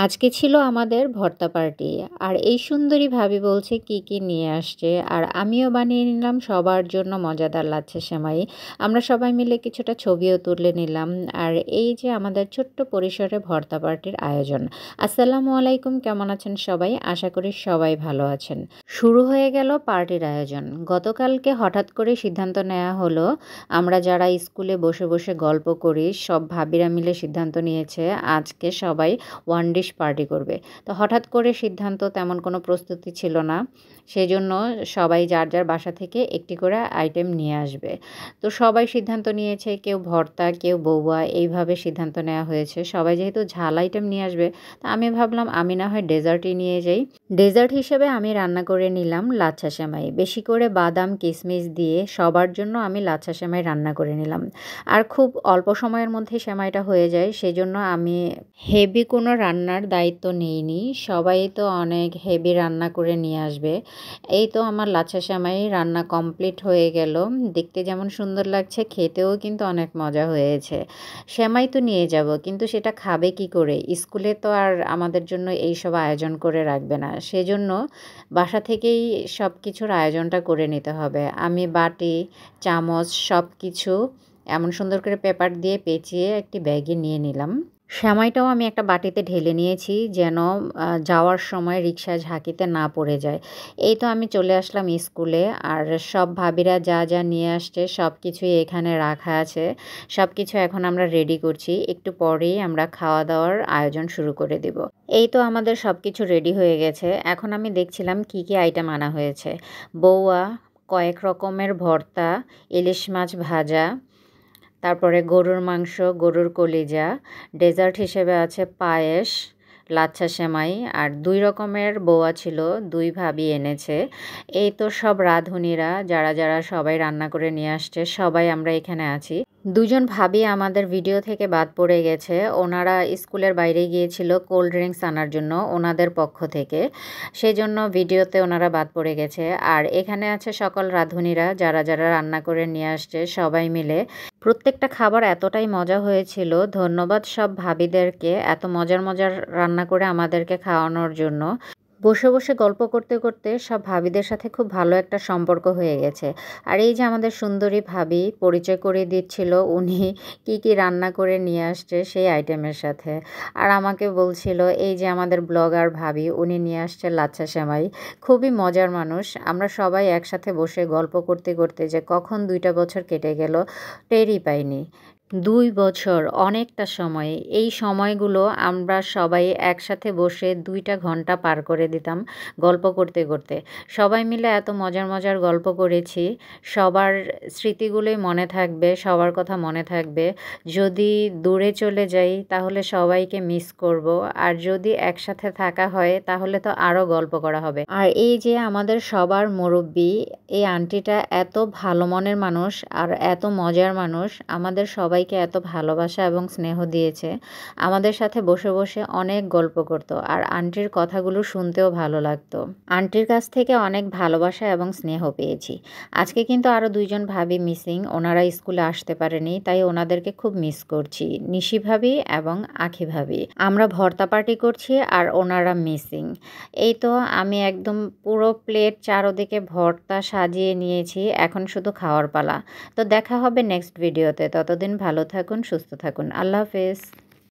আজকে ছিল আমাদের ভর্তা পার্টি। আর এই সুন্দরী ভাবি বলছে কি কি নিয়ে আসছে, আর আমিও বানিয়ে নিলাম সবার জন্য মজাদার লাচ্ছা সেমাই। আমরা সবাই মিলে কিছুটা ছবিও তুলে নিলাম। আর এই যে আমাদের ছোট্ট পরিসরে ভর্তা পার্টির আয়োজন। আসসালামু আলাইকুম, কেমন আছেন সবাই? আশা করি সবাই ভালো আছেন। শুরু হয়ে গেল পার্টির আয়োজন। গতকালকে হঠাৎ করে সিদ্ধান্ত নেওয়া হলো, আমরা যারা স্কুলে বসে বসে গল্প করি সব ভাবিরা মিলে সিদ্ধান্ত নিয়েছে আজকে সবাই ওয়ান ডিশ পার্টি করবে। তো হঠাৎ করে সিদ্ধান্ত, তেমন কোনো প্রস্তুতি ছিল না, সেজন্য সবাই যার যার বাসা থেকে একটি করে আইটেম নিয়ে আসবে। তো সবাই সিদ্ধান্ত নিয়েছে, কেউ ভর্তা, কেউ বউয়া, এইভাবে সিদ্ধান্ত নেওয়া হয়েছে। সবাই যেহেতু ঝাল আইটেম নিয়ে আসবে, তা আমি ভাবলাম আমি না হয় ডেজার্টই নিয়ে যাই। ডেজার্ট হিসেবে আমি রান্না করে নিলাম লাচ্ছা সেমাই। বেশি করে বাদাম কিশমিশ দিয়ে সবার জন্য আমি লাচ্ছা সেমাই রান্না করে নিলাম। আর খুব অল্প সময়ের মধ্যে সেমাইটা হয়ে যায়, সেজন্য আমি হেভি কোনো রান্নার দায়িত্ব নেইনি। সবাই তো অনেক হেভি রান্না করে নিয়ে আসবে। এই তো আমার লাচ্ছা সেমাই রান্না কমপ্লিট হয়ে গেল। দেখতে যেমন সুন্দর লাগছে, খেতেও কিন্তু অনেক মজা হয়েছে। সেমাই তো নিয়ে যাব, কিন্তু সেটা খাবে কি করে? স্কুলে তো আর আমাদের জন্য এইসব আয়োজন করে রাখবে না, সেজন্য বাসা থেকেই সব কিছুর আয়োজনটা করে নিতে হবে। আমি বাটি, চামচ সব কিছু এমন সুন্দর করে পেপার দিয়ে পেঁচিয়ে একটি ব্যাগে নিয়ে নিলাম। সেমাইটাও আমি একটা বাটিতে ঢেলে নিয়েছি, যেন যাওয়ার সময় রিকশায় ঝাঁকিতে না পড়ে যায়। এই তো আমি চলে আসলাম স্কুলে। আর সব ভাবিরা যা যা নিয়ে আসছে সব কিছুই এখানে রাখা আছে। সব কিছু এখন আমরা রেডি করছি, একটু পরেই আমরা খাওয়া দাওয়ার আয়োজন শুরু করে দেব। এই তো আমাদের সব কিছু রেডি হয়ে গেছে। এখন আমি দেখছিলাম কি কি আইটেম আনা হয়েছে। বউয়া, কয়েক রকমের ভর্তা, ইলিশ মাছ ভাজা, তারপরে গরুর মাংস, গরুর কলিজা, ডেজার্ট হিসেবে আছে পায়েস, লাচ্ছা সেমাই, আর ২ রকমের বউয়া ছিল, ২ ভাবি এনেছে। এই তো সব রাঁধুনিরা যারা যারা সবাই রান্না করে নিয়ে আসছে, সবাই আমরা এখানে আছি। ২ জন ভাবি আমাদের ভিডিও থেকে বাদ পড়ে গেছে। ওনারা স্কুলের বাইরে গিয়েছিল কোল্ড ড্রিঙ্কস আনার জন্য ওনাদের পক্ষ থেকে, সেজন্য ভিডিওতে ওনারা বাদ পড়ে গেছে। আর এখানে আছে সকল রাঁধুনিরা যারা যারা রান্না করে নিয়ে আসছে সবাই মিলে। প্রত্যেকটা খাবার এতটাই মজা হয়েছিল। ধন্যবাদ সব ভাবিদেরকে এত মজার মজার রান্না করে আমাদেরকে খাওয়ানোর জন্য। বসে বসে গল্প করতে করতে সব ভাবিদের সাথে খুব ভালো একটা সম্পর্ক হয়ে গেছে। আর এই যে আমাদের সুন্দরী ভাবি পরিচয় করিয়ে দিচ্ছিল উনি কি কি রান্না করে নিয়ে আসছে সেই আইটেমের সাথে। আর আমাকে বলছিল এই যে আমাদের ব্লগার ভাবি, উনি নিয়ে আসছে লাচ্ছা সেমাই। খুবই মজার মানুষ। আমরা সবাই একসাথে বসে গল্প করতে করতে যে কখন ২টা বছর কেটে গেল টেরই পাইনি। ২ বছর অনেকটা সময়। এই সময়গুলো আমরা সবাই একসাথে বসে ২টা ঘন্টা পার করে দিতাম গল্প করতে করতে। সবাই মিলে এত মজার মজার গল্প করেছি। সবার স্মৃতিগুলোই মনে থাকবে, সবার কথা মনে থাকবে। যদি দূরে চলে যাই তাহলে সবাইকে মিস করব। আর যদি একসাথে থাকা হয় তাহলে তো আরও গল্প করা হবে। আর এই যে আমাদের সবার মুরব্বি, এই আন্টিটা এত ভালো মনের মানুষ আর এত মজার মানুষ, আমাদের সবাইকে এত ভালোবাসা এবং স্নেহ দিয়েছে। আমাদের সাথে বসে বসে অনেক গল্প করতো, আর আন্টির কথাগুলো শুনতেও ভালো লাগতো। আন্টির কাছ থেকে অনেক ভালোবাসা এবং স্নেহ পেয়েছি। আজকে কিন্তু আরও ২ জন ভাবি মিসিং, ওনারা স্কুলে আসতে পারেনি, তাই ওনাদেরকে খুব মিস করছি, নিশি ভাবি এবং আখি ভাবি। আমরা ভর্তা পার্টি করছি আর ওনারা মিসিং। এই তো আমি একদম পুরো প্লেট চারদিকে ভর্তা সাজিয়ে নিয়েছি, এখন শুধু খাওয়ার পালা। তো দেখা হবে নেক্সট ভিডিওতে। ততদিন ভালো থাকুন, সুস্থ থাকুন। আল্লাহ হাফেজ।